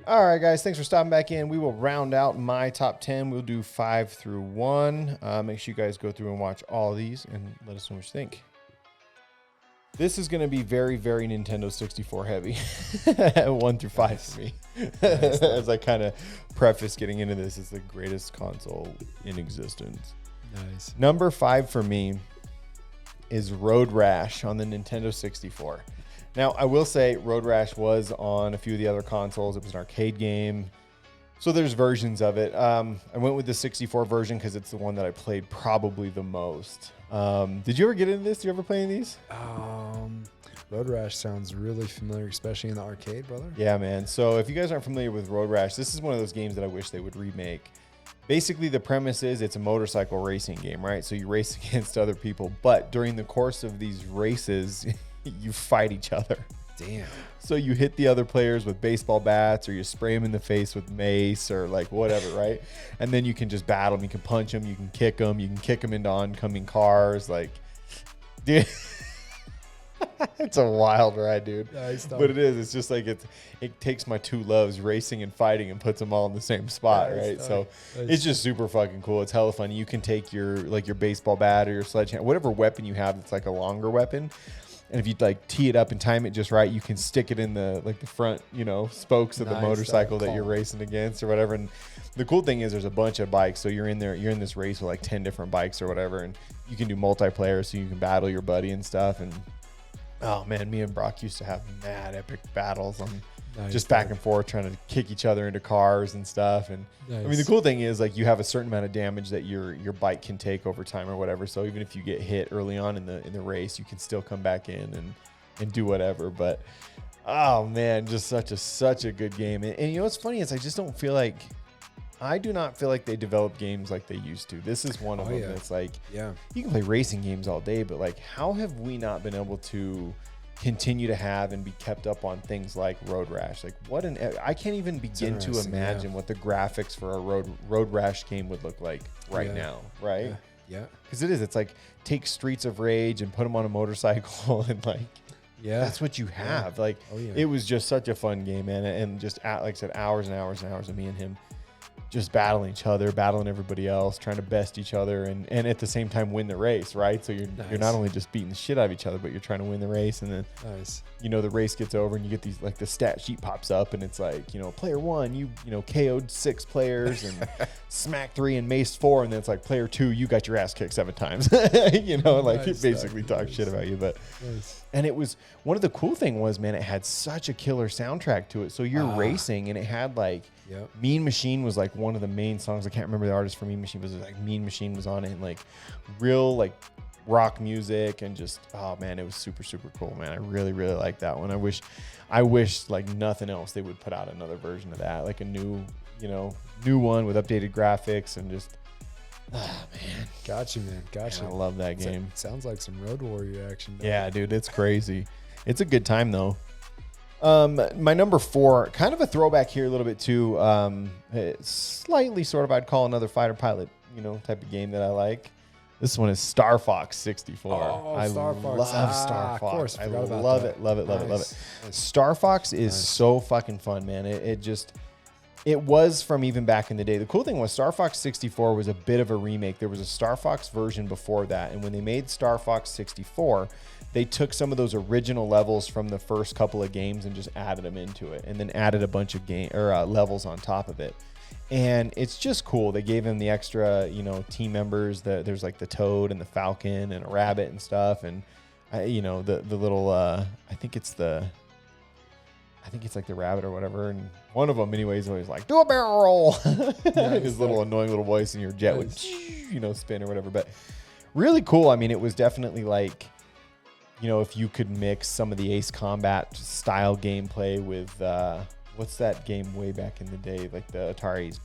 All right, guys, thanks for stopping back in. We will round out my top 10. We'll do 5 through 1. Make sure you guys go through and watch all of these and let us know what you think. This is going to be very, very Nintendo 64 heavy. 1 through 5 for me. As I kind of preface getting into this, it's the greatest console in existence. Nice. Number 5 for me is Road Rash on the Nintendo 64. Now, I will say Road Rash was on a few of the other consoles. It was an arcade game. So there's versions of it. I went with the 64 version because it's the one that I played probably the most. Did you ever get into this? Did you ever play any of these? Road Rash sounds really familiar, especially in the arcade, brother. Yeah, man. So if you guys aren't familiar with Road Rash, this is one of those games that I wish they would remake. Basically, the premise is it's a motorcycle racing game, right? So you race against other people, but during the course of these races, you fight each other. Damn. So you hit the other players with baseball bats, or you spray them in the face with mace, or like whatever, right? And then you can just battle them. You can punch them. You can kick them. You can kick them into oncoming cars. Like, dude, it's a wild ride, dude. Nice, but it is. It's just like it takes my two loves, racing and fighting, and puts them all in the same spot, right? So it's just super fucking cool. It's hella fun. You can take your baseball bat or your sledgehammer, whatever weapon you have that's like a longer weapon. And if you like tee it up and time it just right, you can stick it in the front, spokes of the motorcycle that you're racing against or whatever. And the cool thing is there's a bunch of bikes. So you're in this race with like 10 different bikes or whatever. And you can do multiplayer so you can battle your buddy and stuff. And oh man, me and Brock used to have mad epic battles on just back and forth trying to kick each other into cars and stuff. And I mean, the cool thing is like you have a certain amount of damage that your bike can take over time or whatever. So even if you get hit early on in the race, you can still come back in and do whatever. But oh man, just such a good game. And you know what's funny is I do not feel like they develop games like they used to. This is one of them that's like, you can play racing games all day, but like, how have we not been able to continue to have and be kept up on things like Road Rash? Like I can't even begin to imagine what the graphics for a Road Rash game would look like now, right? Yeah. Because it's like take Streets of Rage and put them on a motorcycle and like, that's what you have. Like, it was just such a fun game, man. And just like I said, hours and hours and hours of me and him just battling each other, battling everybody else, trying to best each other, and at the same time win the race, right? So you're not only just beating the shit out of each other, but you're trying to win the race. And then the race gets over and you get these, like the stat sheet pops up and it's like, player 1, you KO'd 6 players and smacked 3 and maced 4, and then it's like player 2, you got your ass kicked 7 times. It basically talks shit about you. But and it was one of the cool thing was, man, it had such a killer soundtrack to it. So you're racing and it had like Mean Machine was like one of the main songs. I can't remember the artist for Mean Machine, but it was like Mean Machine was on it, and like real like rock music, and just oh man, it was super, super cool, man. I really, really like that one. I wish like nothing else they would put out another version of that, like a new one with updated graphics and just man. Gotcha, man. Gotcha. Man, I love that game. Sounds like some Road Warrior action. Yeah, dude, it's crazy. It's a good time though. My number 4, kind of a throwback here a little bit too. It's slightly sort of, I'd call another fighter pilot, type of game that I like. This one is Star Fox 64. I love Star Fox. Of course, I love it. Star Fox is so fucking fun, man. It was from even back in the day. The cool thing was Star Fox 64 was a bit of a remake. There was a Star Fox version before that. And when they made Star Fox 64, they took some of those original levels from the first couple of games and just added them into it, and then added a bunch of levels on top of it. And it's just cool. They gave them the extra, team members. There's like the Toad and the Falcon and a rabbit and stuff. And, the little, I think it's like the rabbit or whatever. And one of them anyways always like, do a barrel roll. His little annoying little voice, and your jet would, spin or whatever. But really cool. I mean, it was definitely like, if you could mix some of the Ace Combat style gameplay with, what's that game way back in the day? Like the Atari's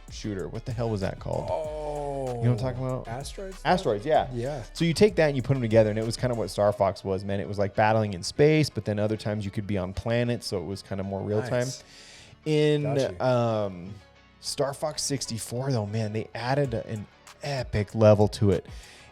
shooter. What the hell was that called? Oh. You know what I'm talking about? Asteroids, yeah. Yeah. So you take that and you put them together, and it was kind of what Star Fox was, man. It was like battling in space, but then other times you could be on planets, so it was kind of more real time. In Star Fox 64, though, man, they added an epic level to it.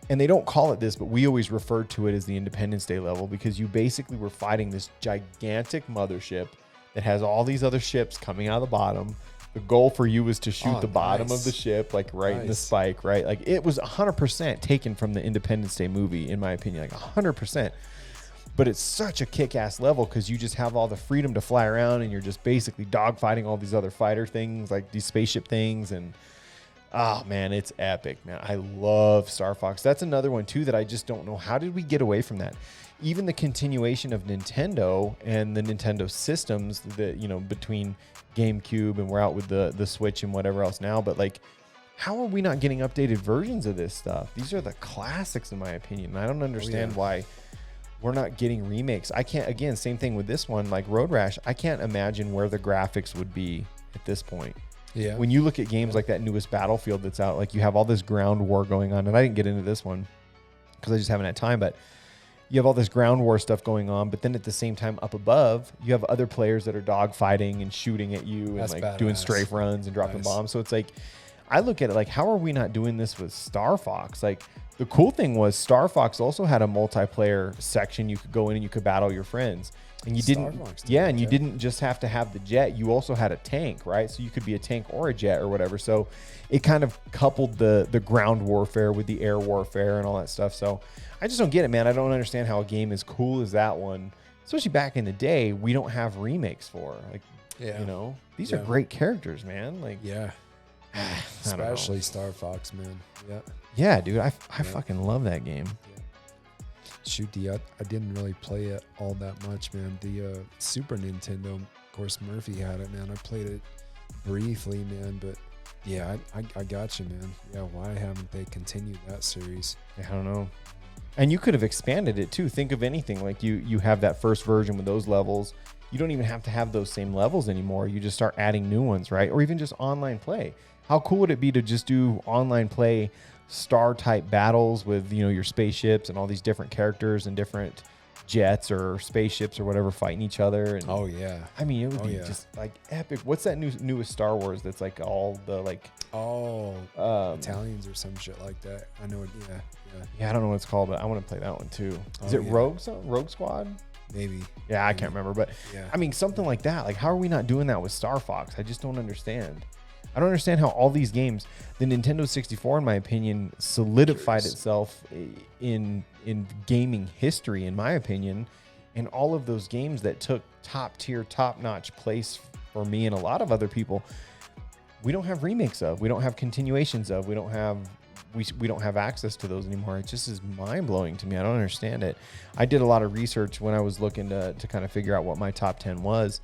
And they don't call it this, but we always referred to it as the Independence Day level, because you basically were fighting this gigantic mothership that has all these other ships coming out of the bottom. The goal for you was to shoot the bottom of the ship, like in the spike, right? Like it was 100% taken from the Independence Day movie, in my opinion, like 100%. But it's such a kick-ass level because you just have all the freedom to fly around and you're just basically dogfighting all these other fighter things, like these spaceship things. And oh man, it's epic, man. I love Star Fox. That's another one too that I just don't know. How did we get away from that? Even the continuation of Nintendo and the Nintendo systems that, you know, between GameCube and we're out with the Switch and whatever else now. But like, how are we not getting updated versions of this stuff? These are the classics in my opinion. I don't understand why we're not getting remakes. I can't, again, same thing with this one, like Road Rash. I can't imagine where the graphics would be at this point. Yeah. When you look at games like that newest Battlefield that's out, like you have all this ground war going on, and I didn't get into this one because I just haven't had time, but you have all this ground war stuff going on, but then at the same time up above, you have other players that are dogfighting and shooting at you and like doing strafe runs and dropping bombs. So it's like, I look at it like, how are we not doing this with Star Fox? Like, the cool thing was Star Fox also had a multiplayer section. You could go in and you could battle your friends. And you didn't just have to have the jet. You also had a tank, right? So you could be a tank or a jet or whatever. So it kind of coupled the ground warfare with the air warfare and all that stuff. So I just don't get it, man. I don't understand how a game as cool as that one, especially back in the day, we don't have remakes for. Like, you know, these are great characters, man. Like, especially Star Fox, man. Yeah, dude, I fucking love that game. Shoot, I didn't really play it all that much, man. The Super Nintendo, of course, Murphy had it, man. I played it briefly, man, but yeah, I got you, man. Yeah, why haven't they continued that series? I don't know. And you could have expanded it too. Think of anything like you have that first version with those levels. You don't even have to have those same levels anymore. You just start adding new ones, right? Or even just online play. How cool would it be to just do online play, star type battles with, you know, your spaceships and all these different characters and different jets or spaceships or whatever fighting each other? And I mean, it would be just like epic. What's that newest Star Wars that's like all the like Italians or some shit like that? I know it. Yeah, I don't know what it's called, but I want to play that one too. Is it Rogue Squad? Maybe. Yeah, I can't remember, but I mean, something like that. Like, how are we not doing that with Star Fox? I just don't understand. I don't understand how all these games, the Nintendo 64, in my opinion, solidified itself in gaming history, in my opinion. And all of those games that took top tier, top notch place for me and a lot of other people, we don't have remakes of, we don't have continuations of, we don't have access to those anymore. It just is mind blowing to me. I don't understand it. I did a lot of research when I was looking to kind of figure out what my top 10 was.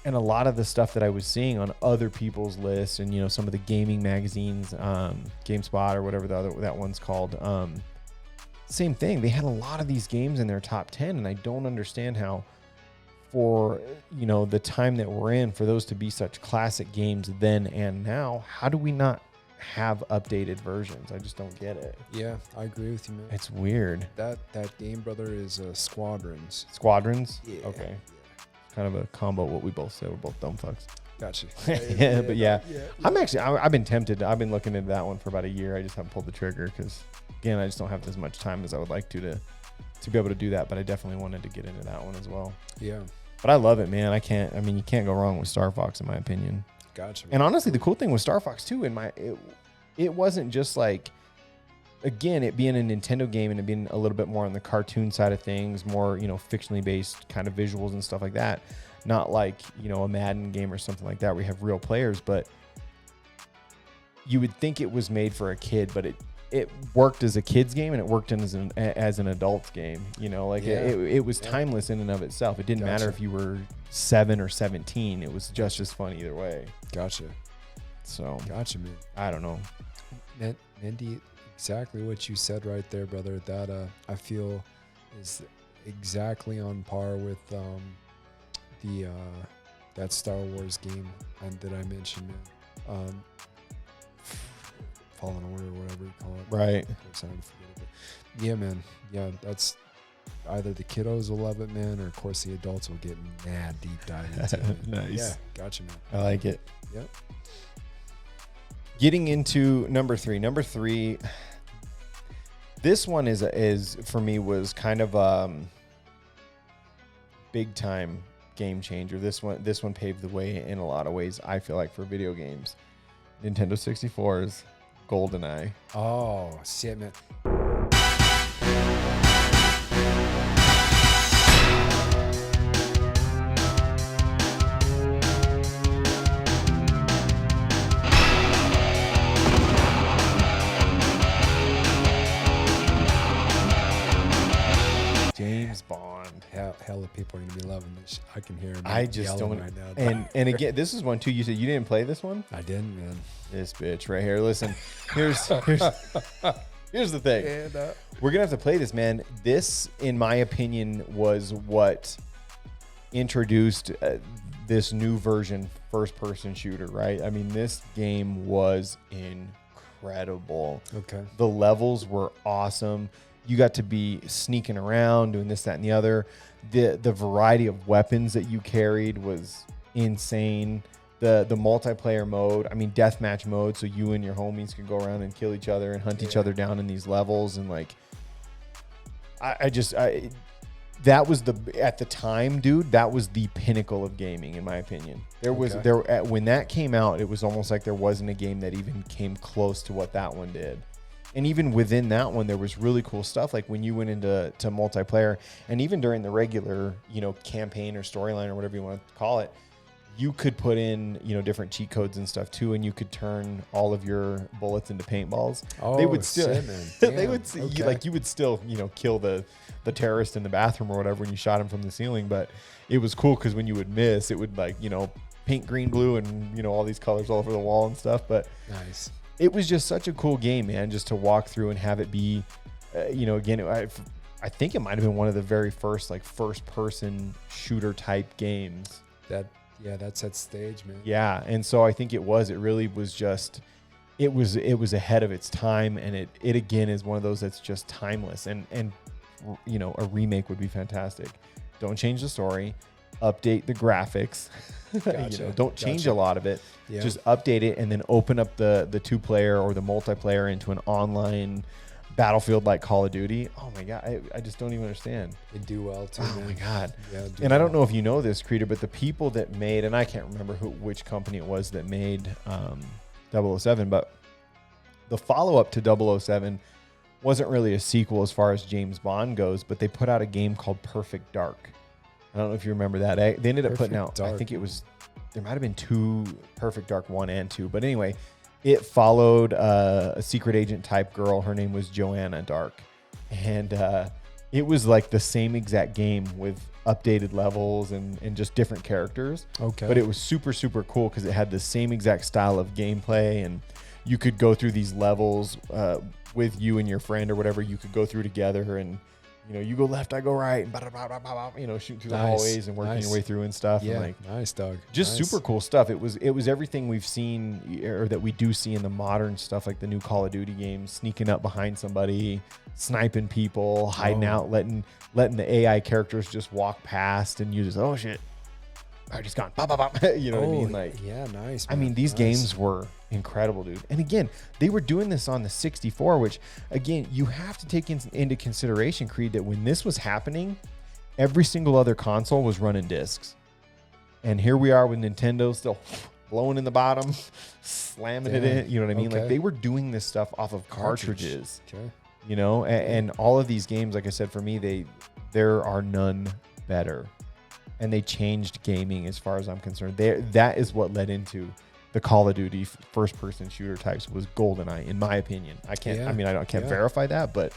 And a lot of the stuff that I was seeing on other people's lists and, you know, some of the gaming magazines, GameSpot or whatever that one's called, same thing. They had a lot of these games in their top 10, and I don't understand how, for, you know, the time that we're in, for those to be such classic games then and now, how do we not have updated versions? I just don't get it. Yeah, I agree with you, man. It's weird. That game, brother, is Squadrons. Squadrons? Yeah. Okay. Kind of a combo what we both say. We're both dumb fucks. Gotcha. I've been tempted. I've been looking into that one for about a year. I just haven't pulled the trigger because, again, I just don't have as much time as I would like to be able to do that. But I definitely wanted to get into that one as well. Yeah. But I love it, man. You can't go wrong with Star Fox, in my opinion. Gotcha. And honestly, the cool thing with Star Fox too, it wasn't just like, again, it being a Nintendo game and it being a little bit more on the cartoon side of things, more, you know, fictionally based kind of visuals and stuff like that. Not like, you know, a Madden game or something like that where you have real players, but you would think it was made for a kid, but it worked as a kid's game and it worked as an adult's game. You know, like it was timeless in and of itself. It didn't matter if you were 7 or 17. It was just as fun either way. Gotcha. So, gotcha, man. I don't know. Andy, exactly what you said right there, brother. That I feel is exactly on par with that Star Wars game that I mentioned, man. Fallen Order, whatever you call it. Right. Yeah, man. Yeah, that's either the kiddos will love it, man, or of course the adults will get mad deep dive into it. Nice. Yeah, gotcha, man. I like it. Yep. Getting into number three. Number three, this one is for me was kind of big time game changer. This one paved the way in a lot of ways, I feel like, for video games. Nintendo 64's GoldenEye. Oh, shit, man. James Bond. Hell of people are going to be loving this. I can hear them. I just don't. Right now. And again, this is one too. You said you didn't play this one? I didn't, man. This bitch right here. Listen, here's the thing. And, we're gonna have to play this, man. This, in my opinion, was what introduced this new version first-person shooter. Right? I mean, this game was incredible. Okay. The levels were awesome. You got to be sneaking around, doing this, that, and the other. The variety of weapons that you carried was insane. The multiplayer mode, I mean, deathmatch mode, so you and your homies could go around and kill each other and hunt each other down in these levels. And like, that was at the time, dude, that was the pinnacle of gaming, in my opinion. When that came out, it was almost like there wasn't a game that even came close to what that one did. And even within that one, there was really cool stuff. Like when you went into multiplayer, and even during the regular, campaign or storyline or whatever you want to call it, you could put in, different cheat codes and stuff too, and you could turn all of your bullets into paintballs. Oh, they would still, shit, man. they would, you would still, kill the terrorist in the bathroom or whatever when you shot him from the ceiling. But it was cool because when you would miss, it would pink, green, blue, and all these colors all over the wall and stuff. But nice. It was just such a cool game, man, just to walk through and have it be, again, I think it might have been one of the very first first-person shooter type games. That set stage, man. Yeah, and so I think it really was just, it was ahead of its time, and it again is one of those that's just timeless, and a remake would be fantastic. Don't change the story, update the graphics. Gotcha. Don't change a lot of it. Yeah. Just update it and then open up the 2-player or the multiplayer into an online Battlefield like Call of Duty. Oh my God. I just don't even understand. They do well too. Oh man. my God. Yeah, and I don't know if you know this, Creator, but the people that made, and I can't remember which company it was that made 007, but the follow-up to 007 wasn't really a sequel as far as James Bond goes, but they put out a game called Perfect Dark. I don't know if you remember that. They ended up putting out, Dark. I think it was, there might have been 2 Perfect Dark 1 and 2. But anyway, it followed a secret agent type girl. Her name was Joanna Dark. And it was like the same exact game with updated levels and just different characters. Okay. But it was super, super cool because it had the same exact style of gameplay. And you could go through these levels with you and your friend or whatever. You could go through together and you go left, I go right, and shooting through the hallways and working your way through and stuff. Yeah, and nice, Doug. Just super cool stuff. It was everything we've seen or that we do see in the modern stuff, like the new Call of Duty games, sneaking up behind somebody, sniping people, hiding out, letting the AI characters just walk past, and you just, oh shit, I just gone, what I mean? Like, yeah, nice. Man. I mean, these games were incredible, dude. And again, they were doing this on the 64, which again, you have to take into consideration, Creed, that when this was happening, every single other console was running discs. And here we are with Nintendo still blowing in the bottom, slamming it in. You know what I mean? Okay. Like they were doing this stuff off of cartridges. Okay. And all of these games, like I said, for me, there are none better. And they changed gaming as far as I'm concerned. That is what led into the Call of Duty first-person shooter types was GoldenEye, in my opinion. I can't verify that, but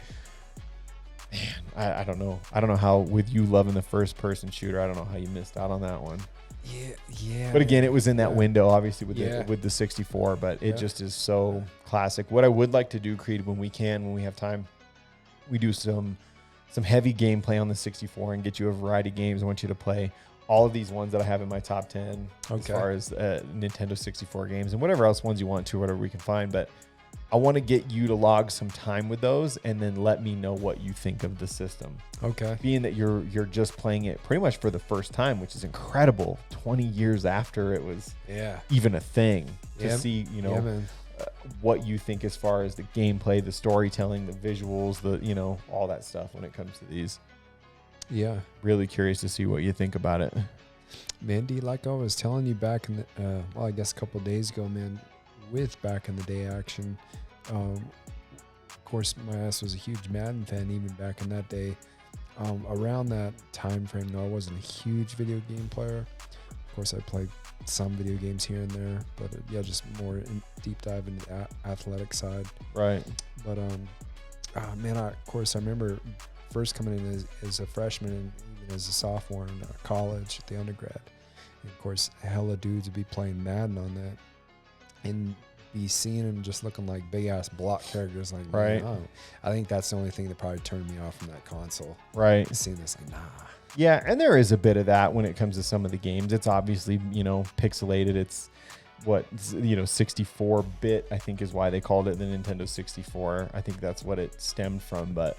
man, I don't know. I don't know how, with you loving the first-person shooter, I don't know how you missed out on that one. Yeah. But again, it was in that window, obviously, with the 64, but it just is so classic. What I would like to do, Creed, when we have time, we do some heavy gameplay on the 64 and get you a variety of games. I want you to play all of these ones that I have in my top 10 as far as Nintendo 64 games and whatever else ones you want to, whatever we can find. But I want to get you to log some time with those and then let me know what you think of the system. Okay. Being that you're just playing it pretty much for the first time, which is incredible. 20 years after it was even a thing to see, what you think as far as the gameplay, the storytelling, the visuals, all that stuff when it comes to these. Yeah. Really curious to see what you think about it. Mandy, like I was telling you back in the, well, I guess a couple of days ago, man, with back in the day action, of course, my ass was a huge Madden fan even back in that day. Around that time frame, though, I wasn't a huge video game player. Of course, I played some video games here and there, but yeah, just more in deep dive into the athletic side. Right. But man, of course, I remember first coming in as a freshman and even as a sophomore in college at the undergrad. And of course, hella dudes would be playing Madden on that and be seeing them just looking like big ass block characters. Like, right. Man, I think that's the only thing that probably turned me off from that console. Right. Seeing this, like, nah. Yeah, and there is a bit of that when it comes to some of the games. It's obviously, pixelated. It's 64-bit, I think is why they called it the Nintendo 64. I think that's what it stemmed from. But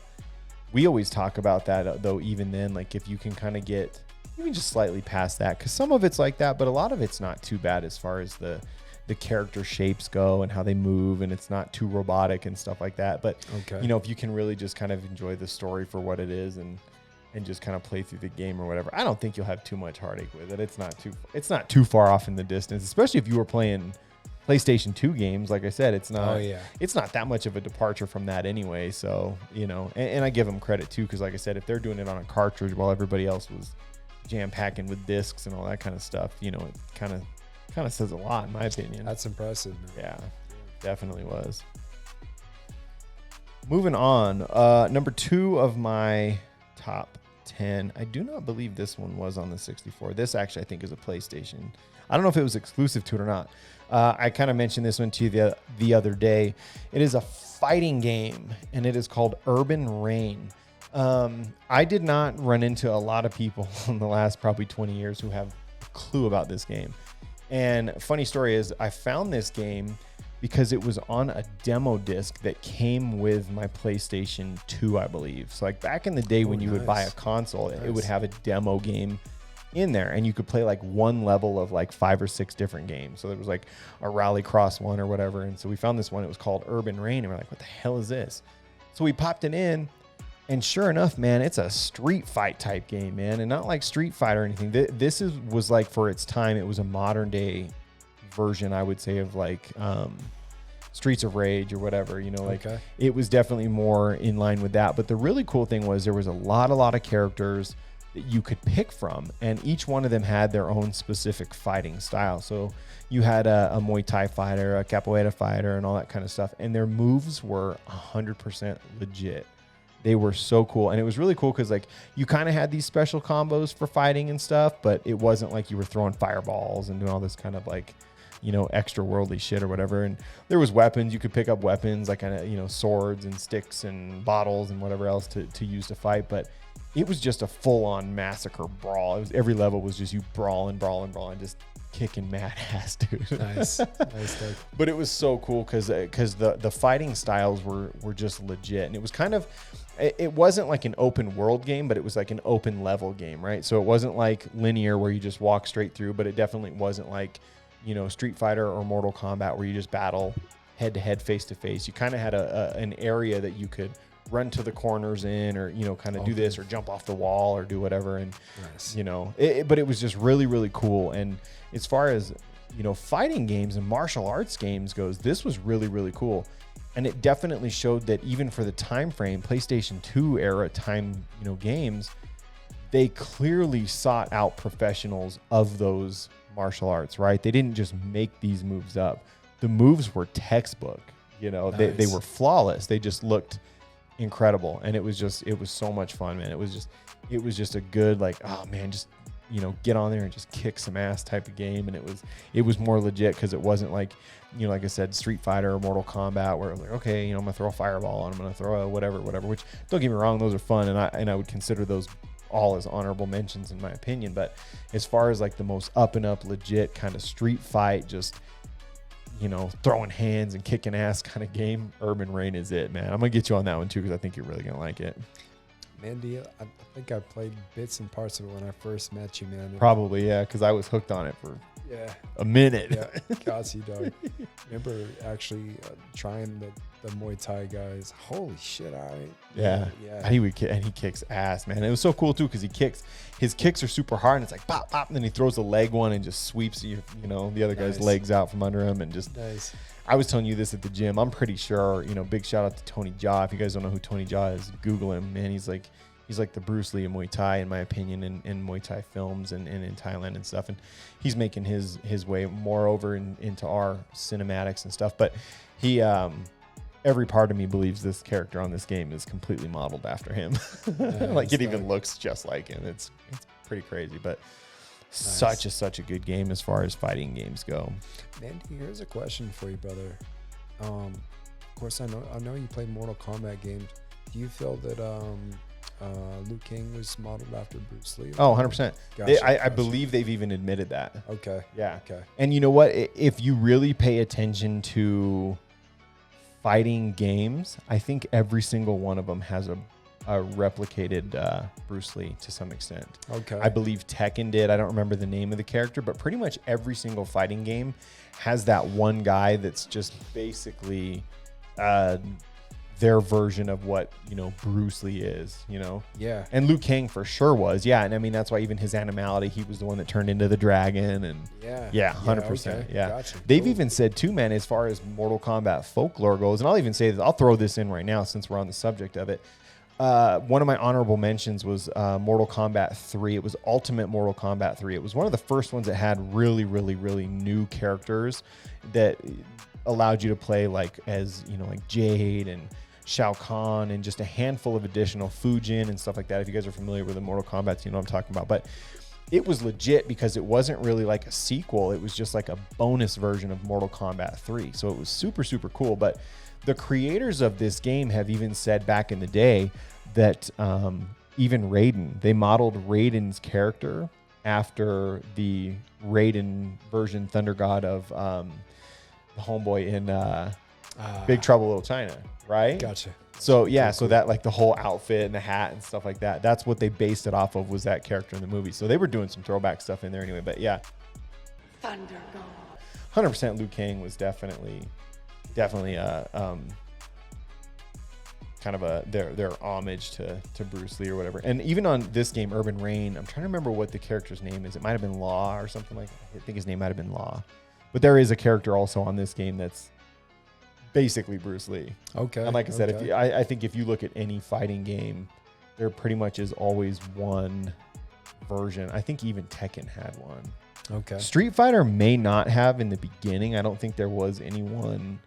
we always talk about that, though, even then, like if you can kind of get even just slightly past that, because some of it's like that, but a lot of it's not too bad as far as the character shapes go and how they move, and it's not too robotic and stuff like that. But, if you can really just kind of enjoy the story for what it is and just kind of play through the game or whatever, I don't think you'll have too much heartache with it. It's not too far off in the distance, especially if you were playing PlayStation 2 games. Like I said, it's not that much of a departure from that anyway. So, and I give them credit too, because like I said, if they're doing it on a cartridge while everybody else was jam packing with discs and all that kind of stuff, it kind of says a lot in my opinion. That's impressive, man. Yeah, definitely was. Moving on, number 2 of my top 10. I do not believe this one was on the 64. This actually I think is a PlayStation. I don't know if it was exclusive to it or not. I kind of mentioned this one to you the other day. It is a fighting game, and it is called Urban Reign. I did not run into a lot of people in the last probably 20 years who have a clue about this game. And funny story is I found this game because it was on a demo disc that came with my PlayStation 2, I believe. So like back in the day when you would buy a console, it would have a demo game in there, and you could play like one level of like 5 or 6 different games. So there was like a Rallycross one or whatever. And so we found this one. It was called Urban Reign, and we're like, what the hell is this? So we popped it in, and sure enough, man, it's a street fight type game, man, and not like Street Fight or anything. This was like, for its time, it was a modern day version, I would say, of like Streets of Rage or whatever, It was definitely more in line with that. But the really cool thing was there was a lot of characters that you could pick from, and each one of them had their own specific fighting style. So you had a Muay Thai fighter, a Capoeira fighter, and all that kind of stuff, and their moves were 100% legit. They were so cool, and it was really cool because like you kind of had these special combos for fighting and stuff, but it wasn't like you were throwing fireballs and doing all this kind of like extra worldly shit or whatever. And there was weapons. You could pick up weapons like swords and sticks and bottles and whatever else to use to fight. But it was just a full-on massacre brawl. It was, every level was just you brawling, just kicking mad ass, dude. Nice. But it was so cool because the fighting styles were just legit. And it was kind of, it wasn't like an open world game, but it was like an open level game, right? So it wasn't like linear where you just walk straight through, but it definitely wasn't like Street Fighter or Mortal Kombat where you just battle head to head, face to face. You kind of had an area that you could run to the corners in, or kind of do this or jump off the wall or do whatever. And nice. But it was just really, really cool. And as far as fighting games and martial arts games goes, this was really, really cool. And it definitely showed that even for the time frame, PlayStation 2 era time games, they clearly sought out professionals of those martial arts, right? They didn't just make these moves up. The moves were textbook, nice. They were flawless. They just looked incredible. And it was so much fun, man. It was just a good, like, oh man, just, get on there and just kick some ass type of game. And it was more legit because it wasn't like, like I said, Street Fighter or Mortal Kombat where it was like, okay, I'm gonna throw a fireball and I'm gonna throw a whatever, which don't get me wrong, those are fun. And I would consider those all as honorable mentions in my opinion. But as far as like the most up and up legit kind of street fight, just throwing hands and kicking ass kind of game, Urban Reign is it, man. I'm gonna get you on that one too because I think you're really gonna like it. Mandy, I think I played bits and parts of it when I first met you, man. Probably, yeah, because I was hooked on it for a minute. Yeah, got you, dog. Remember actually trying the Muay Thai guys. Holy shit, yeah. And he kicks ass, man. It was so cool too because his kicks are super hard, and it's like pop, pop, and then he throws a leg one and just sweeps the other guy's legs out from under him, and just. Nice. I was telling you this at the gym. I'm pretty sure, big shout out to Tony Jaa. If you guys don't know who Tony Jaa is, Google him, man. He's like the Bruce Lee of Muay Thai, in my opinion, in Muay Thai films and in Thailand and stuff. And he's making his way more over into our cinematics and stuff. But he, every part of me believes this character on this game is completely modeled after him. Like it even looks just like him. It's pretty crazy, but nice. Such a good game as far as fighting games go. Mandy, here's a question for you, brother. Of course, I know you play Mortal Kombat games. Do you feel that Liu Kang was modeled after Bruce Lee? Oh, 100%. I believe they've even admitted that. Okay. Yeah. Okay. And you know what? If you really pay attention to fighting games, I think every single one of them has a replicated Bruce Lee to some extent. Okay. I believe Tekken did. I don't remember the name of the character, but pretty much every single fighting game has that one guy that's just basically their version of what Bruce Lee is. Yeah. And Liu Kang for sure was. Yeah. And I mean that's why even his animality, he was the one that turned into the dragon. And yeah, 100%. Okay. Yeah. Gotcha. They've even said too, man, as far as Mortal Kombat folklore goes, and I'll even say that I'll throw this in right now since we're on the subject of it. One of my honorable mentions was Mortal Kombat 3. It was Ultimate Mortal Kombat 3. It was one of the first ones that had really, really, really new characters that allowed you to play like Jade and Shao Kahn and just a handful of additional Fujin and stuff like that. If you guys are familiar with the Mortal Kombat, you know what I'm talking about. But it was legit because it wasn't really like a sequel. It was just like a bonus version of Mortal Kombat 3. So it was super, super cool. But the creators of this game have even said back in the day that even Raiden, they modeled Raiden's character after the Raiden version Thunder God of the homeboy in Big Trouble Little China, right? Gotcha. So yeah, so that like the whole outfit and the hat and stuff like that, that's what they based it off of, was that character in the movie. So they were doing some throwback stuff in there anyway, but yeah. Thunder God. 100% Liu Kang was definitely kind of their homage to Bruce Lee or whatever. And even on this game, Urban Reign, I'm trying to remember what the character's name is. It might have been Law or something like that. I think his name might have been Law. But there is a character also on this game that's basically Bruce Lee. Okay. And like I said, I think if you look at any fighting game, there pretty much is always one version. I think even Tekken had one. Okay. Street Fighter may not have in the beginning. I don't think there was anyone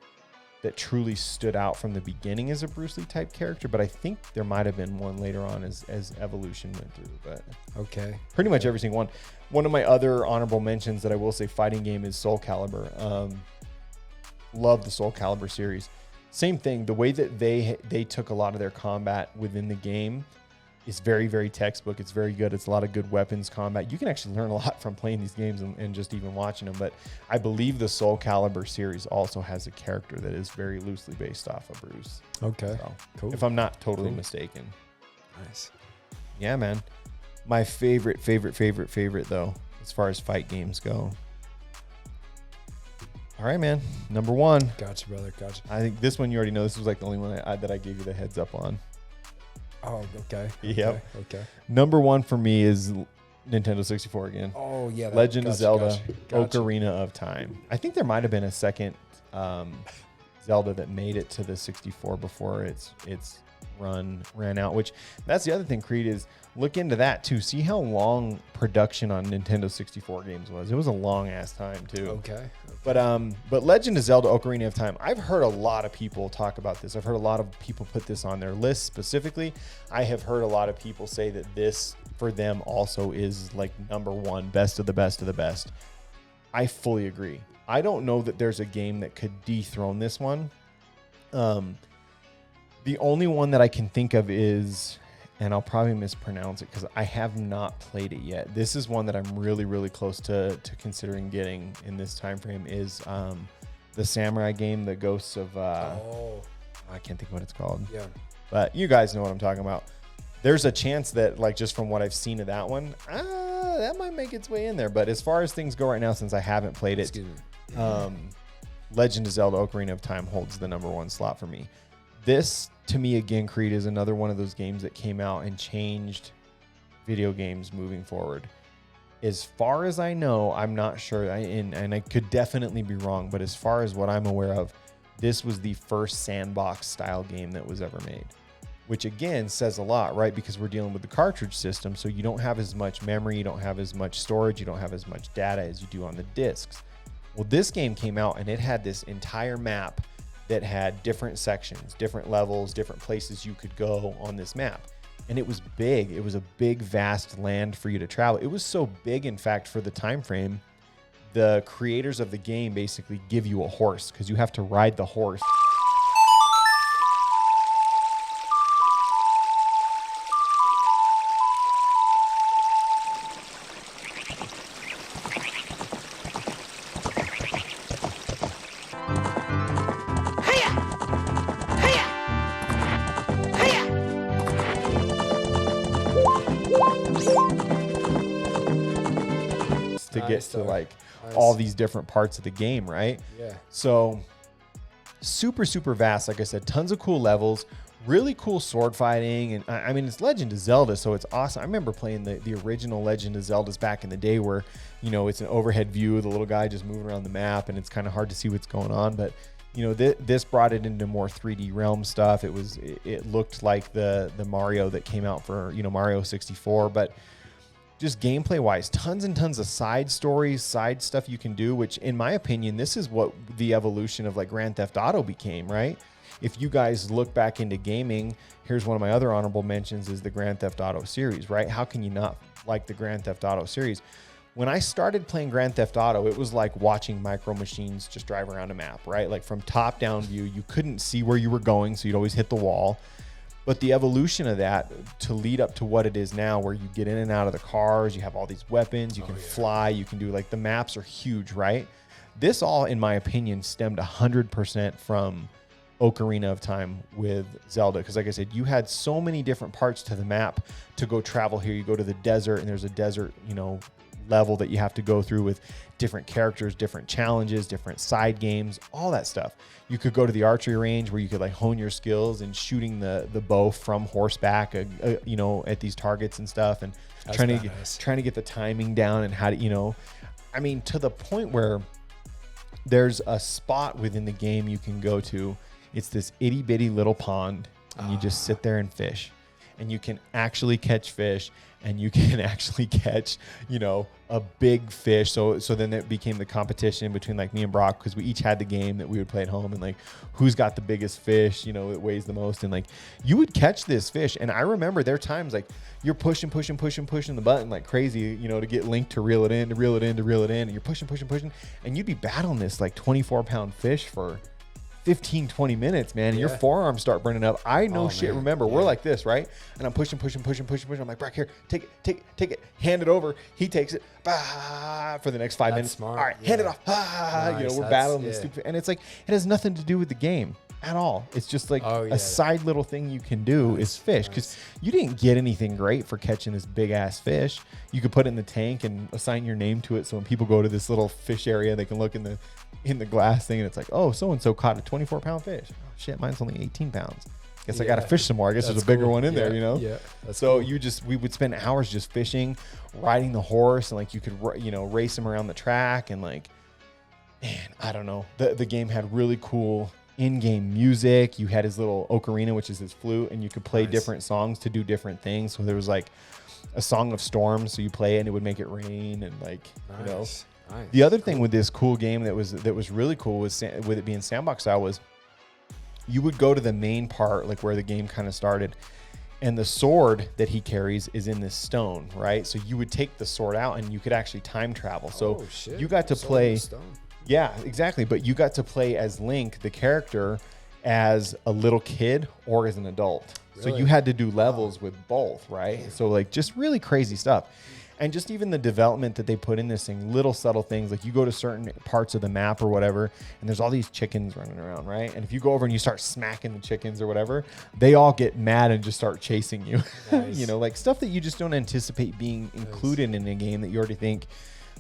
that truly stood out from the beginning as a Bruce Lee type character, but I think there might have been one later on as evolution went through. But okay, pretty much every single one. One of my other honorable mentions that I will say fighting game is Soul Calibur. Love the Soul Calibur series. Same thing. The way that they took a lot of their combat within the game is very, very textbook. It's very good. It's a lot of good weapons combat. You can actually learn a lot from playing these games and just even watching them. But I believe the Soul Calibur series also has a character that is very loosely based off of Bruce. Okay, so, cool. If I'm not totally mistaken. Nice. Yeah, man. My favorite though, as far as fight games go. All right, man. Number one. Gotcha, brother. Gotcha. I think this one you already know. This was like the only one that I gave you the heads up on. Oh, okay. Yep. Okay. Number one for me is Nintendo 64 again. Oh, yeah. Legend of Zelda, Ocarina of Time. I think there might have been a second Zelda that made it to the 64 before its ran out, which that's the other thing, Creed, is look into that too. See how long production on Nintendo 64 games was. It was a long ass time too. Okay. But Legend of Zelda Ocarina of Time, I've heard a lot of people talk about this. I've heard a lot of people put this on their list specifically. I have heard a lot of people say that this for them also is like number one, best of the best of the best. I fully agree. I don't know that there's a game that could dethrone this one. The only one that I can think of is, and I'll probably mispronounce it because I have not played it yet. This is one that I'm really, really close to considering getting in this time frame, is the samurai game, The Ghosts of... I can't think what it's called. Yeah. But you guys know what I'm talking about. There's a chance that, like, just from what I've seen of that one, that might make its way in there. But as far as things go right now, since I haven't played it, Legend of Zelda Ocarina of Time holds the number 1 slot for me. This, to me, again, Creed, is another one of those games that came out and changed video games moving forward. As far as I know, I'm not sure, and I could definitely be wrong, but as far as what I'm aware of, this was the first sandbox-style game that was ever made, which, again, says a lot, right? Because we're dealing with the cartridge system, so you don't have as much memory, you don't have as much storage, you don't have as much data as you do on the discs. Well, this game came out, and it had this entire map that had different sections, different levels, different places you could go on this map. And it was big. It was a big, vast land for you to travel. It was so big, in fact, for the time frame, the creators of the game basically give you a horse because you have to ride the horse. To get to like all these different parts of the game, right? Yeah. So super, super vast. Like I said, tons of cool levels, really cool sword fighting. And I mean, it's Legend of Zelda, so it's awesome. I remember playing the original Legend of Zeldas back in the day where, you know, it's an overhead view of the little guy just moving around the map and it's kind of hard to see what's going on. But, you know, this brought it into more 3D realm stuff. It looked like the Mario that came out for, you know, Mario 64, but just gameplay wise, tons and tons of side stories, side stuff you can do, which in my opinion, this is what the evolution of like Grand Theft Auto became, right? If you guys look back into gaming, here's one of my other honorable mentions is the Grand Theft Auto series, right? How can you not like the Grand Theft Auto series? When I started playing Grand Theft Auto, it was like watching Micro Machines just drive around a map, right? Like from top down view, you couldn't see where you were going, so you'd always hit the wall. But the evolution of that to lead up to what it is now, where you get in and out of the cars, you have all these weapons, you can fly, you can do like the maps are huge, right? This all, in my opinion, stemmed 100% from Ocarina of Time with Zelda. Because like I said, you had so many different parts to the map to go travel here. You go to the desert and there's a desert, you know, level that you have to go through with different characters, different challenges, different side games, all that stuff. You could go to the archery range where you could like hone your skills and shooting the bow from horseback, you know, at these targets and stuff, and trying to get the timing down and how to, you know, I mean, to the point where there's a spot within the game you can go to. It's this itty bitty little pond, and you just sit there and fish, and you can actually catch fish. And you can actually catch, you know, a big fish. So then it became the competition between like me and Brock, because we each had the game that we would play at home, and like who's got the biggest fish, you know, it weighs the most. And like you would catch this fish. And I remember there are times like you're pushing the button like crazy, you know, to get Link to reel it in. And you're pushing. And you'd be battling this like 24-pound fish for 15, 20 minutes, man, and your forearms start burning up. I know shit. Man. Remember, we're like this, right? And I'm pushing. I'm like, Brock, here, take it, hand it over. He takes it, for the next 5 minutes. Smart. All right, hand it off. Nice. You know, we're battling this stupid, and it's like it has nothing to do with the game at all. It's just like a side little thing you can do is fish, because you didn't get anything great for catching this big ass fish. You could put it in the tank and assign your name to it, so when people go to this little fish area, they can look in the glass thing, and it's like, oh, so-and-so caught a 24-pound fish. Oh, shit, mine's only 18 pounds. Guess I got to fish some more. I guess there's a bigger one in there, you know? Yeah. So we would spend hours just fishing, riding the horse, and like you could, you know, race him around the track. And like, man, I don't know. The game had really cool in-game music. You had his little ocarina, which is his flute, and you could play different songs to do different things. So there was like a song of storms. So you play it and it would make it rain, and like, you know. Nice. The other thing with this cool game that was really cool with it being sandbox style was you would go to the main part, like where the game kind of started, and the sword that he carries is in this stone, right? So you would take the sword out and you could actually time travel. So you got to play. Yeah, exactly. But you got to play as Link, the character, as a little kid or as an adult. Really? So you had to do levels with both, right? Damn. So like just really crazy stuff. And just even the development that they put in this thing, little subtle things, like you go to certain parts of the map or whatever, and there's all these chickens running around, right? And if you go over and you start smacking the chickens or whatever, they all get mad and just start chasing you. Nice. You know, like stuff that you just don't anticipate being included in a game that you already think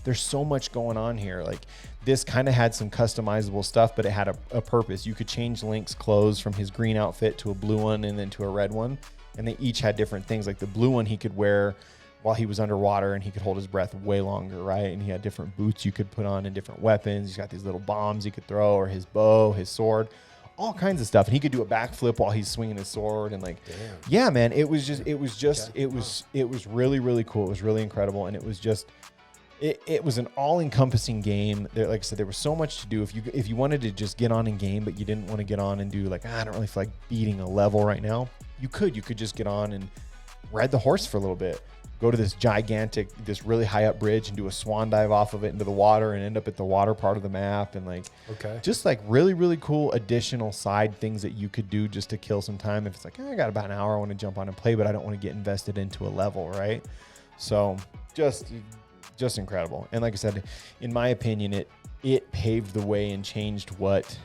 there's so much going on here. Like this kind of had some customizable stuff, but it had a purpose. You could change Link's clothes from his green outfit to a blue one and then to a red one. And they each had different things. Like the blue one he could wear while he was underwater and he could hold his breath way longer, right? And he had different boots you could put on and different weapons. He's got these little bombs you could throw, or his bow, his sword, all kinds of stuff. And he could do a backflip while he's swinging his sword. And like, yeah, man, it was really, really cool. It was really incredible. And it was just, it was an all-encompassing game. There, like I said, there was so much to do. If you wanted to just get on in game, but you didn't want to get on and do like, I don't really feel like beating a level right now, you could just get on and ride the horse for a little bit. Go to this this really high up bridge and do a swan dive off of it into the water and end up at the water part of the map. And like, just like really, really cool additional side things that you could do just to kill some time. If it's like, I got about an hour, I want to jump on and play, but I don't want to get invested into a level, right? So just incredible. And like I said, in my opinion, it paved the way and changed what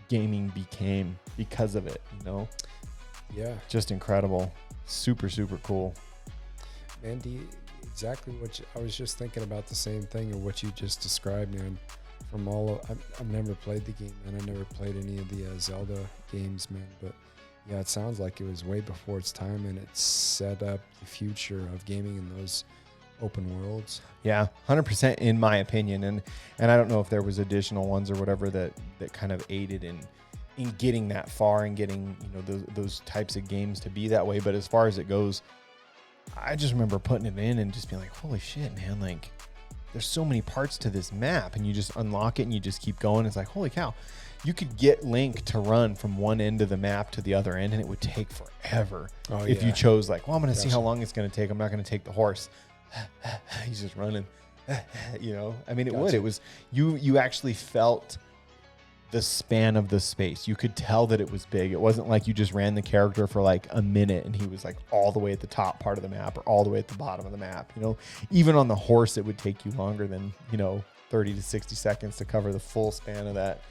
gaming became because of it, you know? Yeah. Just incredible. Super, super cool. Andy, exactly I was just thinking about the same thing of what you just described, man. I've never played the game, man. I never played any of the Zelda games, man. But yeah, it sounds like it was way before its time, and it set up the future of gaming in those open worlds. Yeah, 100% in my opinion. And I don't know if there was additional ones or whatever that kind of aided in getting that far and getting, you know, those types of games to be that way. But as far as it goes, I just remember putting it in and just being like, holy shit, man, like there's so many parts to this map, and you just unlock it and you just keep going. It's like, holy cow, you could get Link to run from one end of the map to the other end, and it would take forever if you chose like, well, I'm going to see how long it's going to take. I'm not going to take the horse. He's just running, you know? I mean, it was, you actually felt the span of the space. You could tell that it was big. It wasn't like you just ran the character for like a minute and he was like all the way at the top part of the map or all the way at the bottom of the map. You know, even on the horse, it would take you longer than, you know, 30 to 60 seconds to cover the full span of that.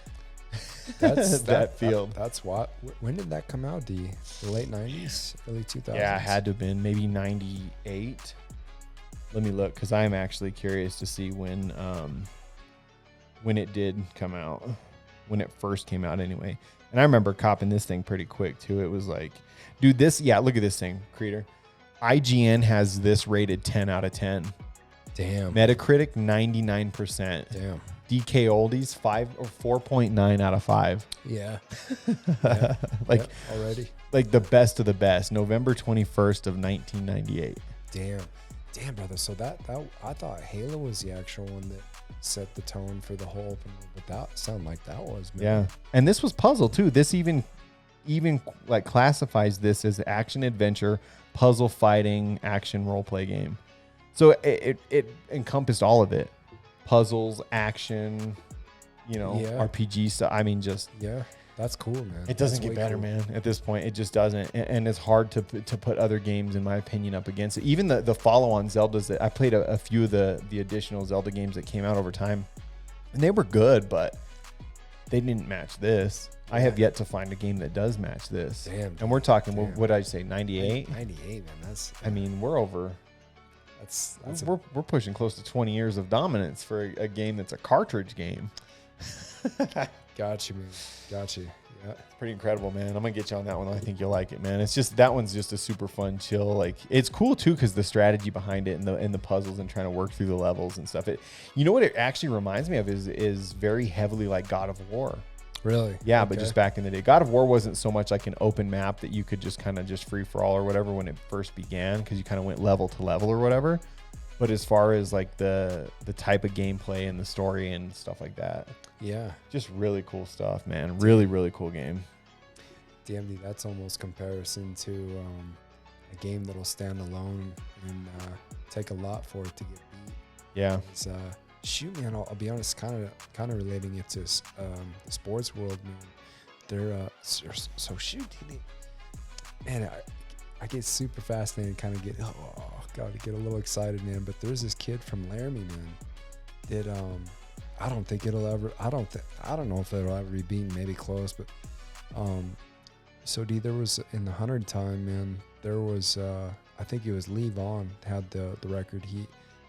That field. That's what. When did that come out? The late 90s, early 2000s? Yeah, it had to have been maybe 98. Let me look, because I'm actually curious to see when it did come out. When it first came out anyway. And I remember copping this thing pretty quick too. It was like, dude, look at this thing, Creator. IGN has this rated 10 out of 10. Damn. Metacritic, 99%. Damn. DK Oldies, 4.9 out of 5. Yeah. Already. Like the best of the best. November 21st of 1998. Damn, brother. So that I thought Halo was the actual one that set the tone for the whole open world, but that sounded like that was, man. Yeah. And this was puzzle too. This even like classifies this as action adventure, puzzle fighting, action role play game. So it encompassed all of it. Puzzles, action, you know, RPG stuff. I mean, just that's cool, man. It doesn't get better, man. At this point, it just doesn't, and it's hard to put other games, in my opinion, up against it. Even the follow-on Zeldas that I played a few of the additional Zelda games that came out over time, and they were good, but they didn't match this. Yeah. I have yet to find a game that does match this. Damn. And we're talking, what did I say, 98? 98, man. That's. I mean, we're over. We're pushing close to 20 years of dominance for a game that's a cartridge game. Got you, man. Got you. Yeah. It's pretty incredible, man. I'm going to get you on that one. I think you'll like it, man. It's just, that one's just a super fun, chill. Like, it's cool too, because the strategy behind it and the puzzles and trying to work through the levels and stuff. You know what it actually reminds me of is very heavily like God of War. Really? Yeah, okay. But just back in the day. God of War wasn't so much like an open map that you could just kind of just free for all or whatever when it first began, because you kind of went level to level or whatever. But as far as like the type of gameplay and the story and stuff like that. Yeah. Just really cool stuff, man. Really, really cool game. DMD, that's almost comparison to a game that'll stand alone and take a lot for it to get beat. Yeah. It's, shoot, man, I'll be honest, kind of relating it to the sports world, man. They're so shoot, man, I get super fascinated, kind of get got to get a little excited, man. But there's this kid from Laramie, man, that I don't think it'll ever. I don't know if it'll ever be beaten. Maybe close, but so D, there was in the 100 time, man. There was I think it was Lee Vaughn had the record. He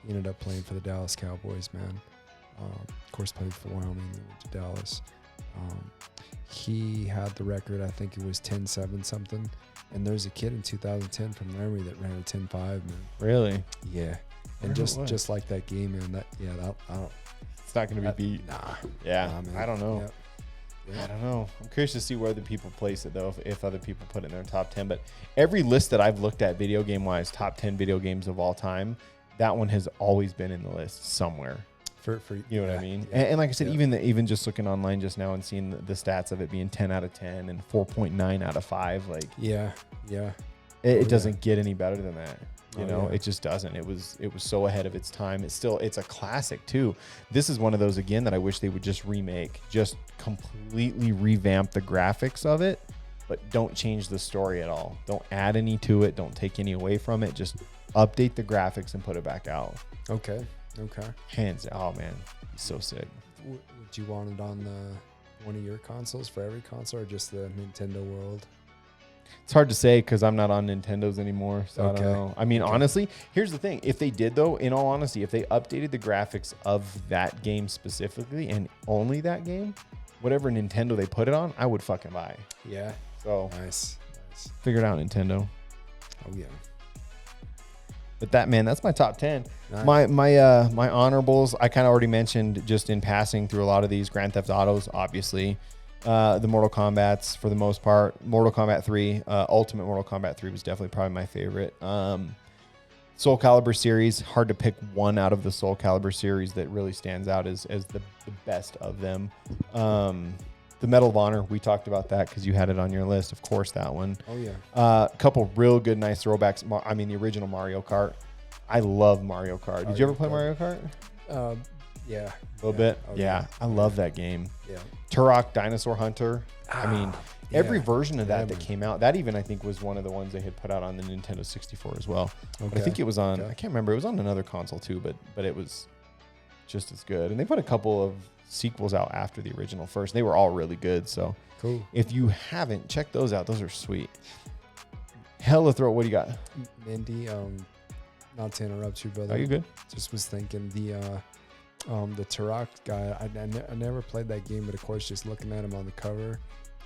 ended up playing for the Dallas Cowboys, man. Of course, played for Wyoming, then went to Dallas. He had the record. I think it was 10-7 something. And there's a kid in 2010 from Laramie that ran a 10-5, man. Really? Yeah. And just like that game, man. I don't. It's not going to be beat. Nah. Yeah. Nah, I don't know. Yeah. I don't know. I'm curious to see where other people place it, though, if other people put it in their top 10. But every list that I've looked at video game-wise, top 10 video games of all time, that one has always been in the list somewhere. For you know what I mean? Yeah. And like I said, even just looking online just now and seeing the stats of it being 10 out of 10 and 4.9 out of 5, like yeah. It doesn't get any better than that. You know, yeah. It just doesn't. It was so ahead of its time. It's a classic too. This is one of those again that I wish they would just remake, just completely revamp the graphics of it, but don't change the story at all. Don't add any to it. Don't take any away from it. Just update the graphics and put it back out. Okay. Hands. Oh man, so sick. Would you want it on one of your consoles for every console, or just the Nintendo World? It's hard to say because I'm not on Nintendos anymore, so I don't know. I mean, honestly, here's the thing. If they did, though, in all honesty, if they updated the graphics of that game specifically and only that game, whatever Nintendo they put it on, I would fucking buy. Yeah. So Nice. figure it out, Nintendo. Oh, yeah. But that's my top 10. Nice. My honorables, I kind of already mentioned just in passing through a lot of these. Grand Theft Autos, obviously. The Mortal Kombats for the most part. Mortal Kombat 3, Ultimate Mortal Kombat 3 was definitely probably my favorite. Soul Calibur series, hard to pick one out of the Soul Calibur series that really stands out as the best of them. The Medal of Honor, we talked about that because you had it on your list. Of course, that one. Oh, yeah. A couple real good, nice throwbacks. The original Mario Kart. I love Mario Kart. Did you ever play Mario Kart? Yeah. A little bit? Oh, yeah. I love that game. Yeah. Turok Dinosaur Hunter. Every version of that came out, that even I think was one of the ones they had put out on the Nintendo 64 as well. Okay. But I think it was on, I can't remember, it was on another console too, but it was just as good. And they put a couple of sequels out after the original first. They were all really good. So cool. If you haven't, check those out. Those are sweet. Hella Throat, what do you got? Mindy, not to interrupt you, brother. Are you good? Just was thinking the Turok guy, I never played that game, but of course, just looking at him on the cover,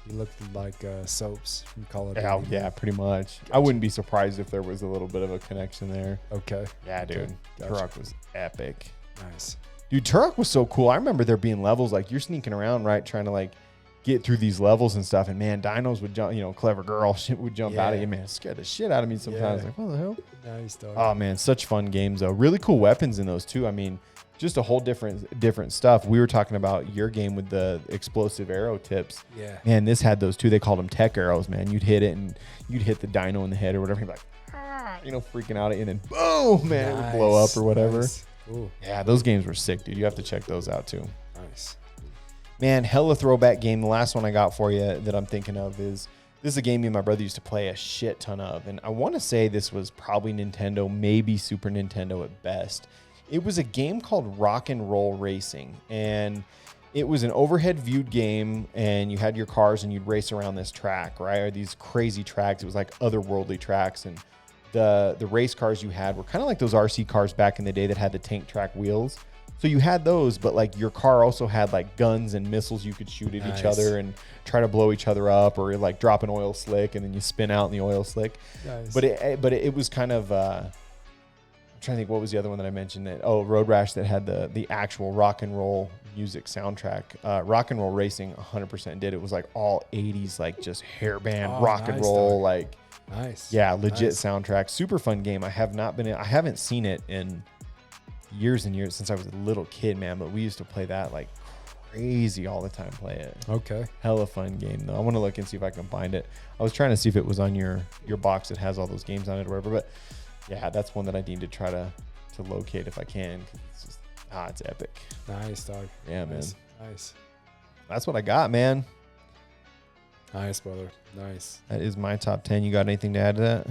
he looked like Soaps from Call of Duty. Yeah, pretty much. Gotcha. I wouldn't be surprised if there was a little bit of a connection there. Okay. Yeah, dude. Okay. Gotcha. Turok was epic. Nice. Dude, Turok was so cool. I remember there being levels, like you're sneaking around, right, trying to like get through these levels and stuff, and man, dinos would jump, clever girl shit would jump out at you, man. It scared the shit out of me sometimes. Like, what the hell? Nice, dog. Oh man, such fun games though. Really cool weapons in those too. I mean, just a whole different stuff. We were talking about your game with the explosive arrow tips. Yeah. Man, this had those too. They called them tech arrows, man. You'd hit it and you'd hit the dino in the head or whatever. He'd be like, freaking out at you, and then boom, man, it would blow up or whatever. Nice. Ooh. Yeah, those games were sick, dude. You have to check those out too. Nice. Man, hella throwback game. The last one I got for you that I'm thinking of is, this is a game me and my brother used to play a shit ton of. And I want to say this was probably Nintendo, maybe Super Nintendo at best. It was a game called Rock and Roll Racing. And it was an overhead viewed game, and you had your cars and you'd race around this track, right? Or these crazy tracks. It was like otherworldly tracks. And the race cars you had were kind of like those RC cars back in the day that had the tank track wheels. So you had those, but like your car also had like guns and missiles you could shoot at each other and try to blow each other up, or like drop an oil slick and then you spin out in the oil slick. Nice. But it was kind of I'm trying to think, what was the other one that I mentioned? Road Rash, that had the actual rock and roll music soundtrack. Rock and Roll Racing 100% did. It was like all 80s, like just hairband rock and roll, like legit soundtrack. Super fun game. I haven't seen it in years and years, since I was a little kid, man, but we used to play that like crazy all the time. Play it. Okay. Hella fun game though. I want to look and see if I can find it. I was trying to see if it was on your box that has all those games on it or whatever, but yeah, that's one that I need to try to locate if I can. It's just it's epic. Nice, dog. Yeah, nice. Man. Nice. That's what I got, man. Nice, brother. Nice. That is my top 10. You got anything to add to that?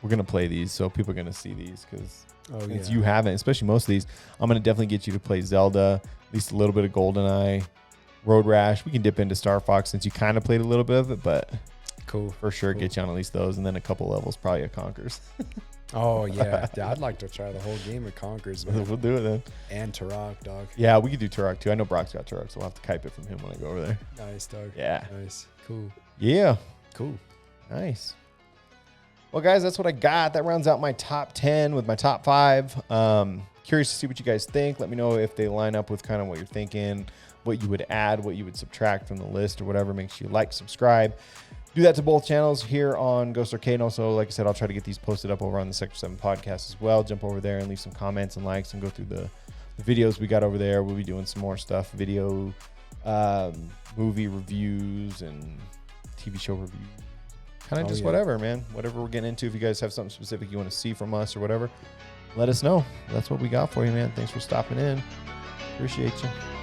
we're going to play these, so people are going to see these because since yeah. you haven't, especially most of these, I'm going to definitely get you to play Zelda, at least a little bit of GoldenEye, Road Rash. We can dip into Star Fox since you kind of played a little bit of it, but cool. For sure, get you on at least those, and then a couple levels probably at Conquers. Oh, yeah. I'd like to try the whole game of Conquers, man. We'll do it then. And Turok, dog. Yeah, we could do Turok too. I know Brock's got Turok, so we'll have to Kype it from him when I go over there. Nice, dog. Yeah. Nice. Cool. Yeah. Cool. Nice. Well, guys, that's what I got. That rounds out my top 10 with my top 5. Curious to see what you guys think. Let me know if they line up with kind of what you're thinking, what you would add, what you would subtract from the list or whatever. Make sure you like, subscribe. Do that to both channels here on Ghost Arcade. And also, like I said, I'll try to get these posted up over on the Sector7 Podcast as well. Jump over there and leave some comments and likes and go through the videos we got over there. We'll be doing some more stuff, video, movie reviews and TV show reviews. Kind of just whatever, man. Whatever we're getting into. If you guys have something specific you want to see from us or whatever, let us know. That's what we got for you, man. Thanks for stopping in. Appreciate you.